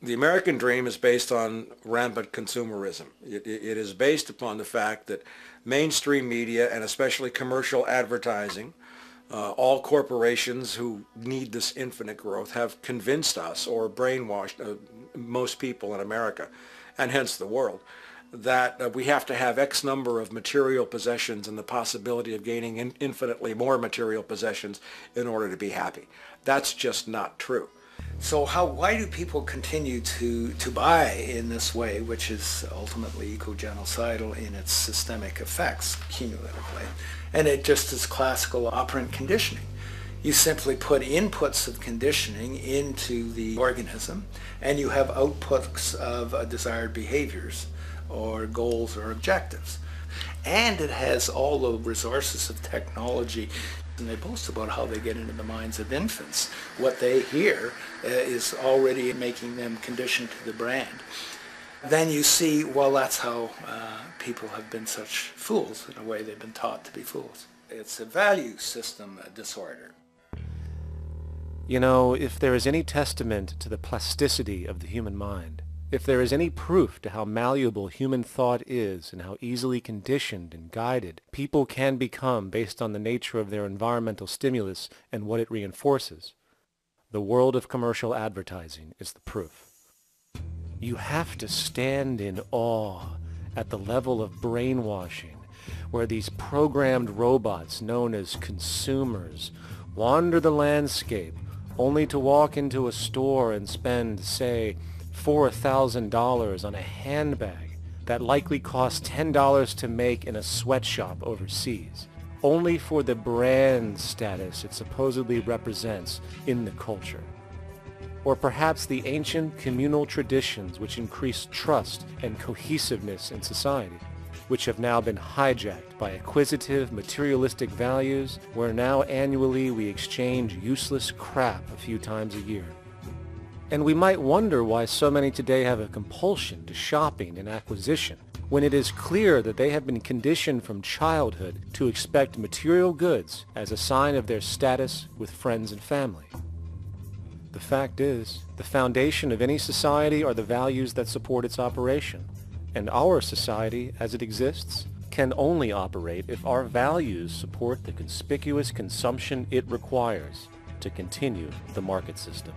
The American dream is based on rampant consumerism. It is based upon the fact that mainstream media, and especially commercial advertising, all corporations who need this infinite growth, have convinced us or brainwashed most people in America, and hence the world, that we have to have X number of material possessions and the possibility of gaining infinitely more material possessions in order to be happy. That's just not true. So why do people continue to buy in this way, which is ultimately eco-genocidal in its systemic effects cumulatively? And it just is classical operant conditioning. You simply put inputs of conditioning into the organism, and you have outputs of desired behaviors or goals or objectives. And it has all the resources of technology. And they boast about how they get into the minds of infants. What they hear is already making them conditioned to the brand. Then you see, well, that's how people have been such fools. In a way, they've been taught to be fools. It's a value system disorder. You know, if there is any testament to the plasticity of the human mind, if there is any proof to how malleable human thought is and how easily conditioned and guided people can become based on the nature of their environmental stimulus and what it reinforces, the world of commercial advertising is the proof. You have to stand in awe at the level of brainwashing where these programmed robots known as consumers wander the landscape only to walk into a store and spend, say, $4,000 on a handbag that likely costs $10 to make in a sweatshop overseas, only for the brand status it supposedly represents in the culture. Or perhaps the ancient communal traditions which increase trust and cohesiveness in society, which have now been hijacked by acquisitive, materialistic values, where now annually we exchange useless crap a few times a year. And we might wonder why so many today have a compulsion to shopping and acquisition, when it is clear that they have been conditioned from childhood to expect material goods as a sign of their status with friends and family. The fact is, the foundation of any society are the values that support its operation, and our society, as it exists, can only operate if our values support the conspicuous consumption it requires to continue the market system.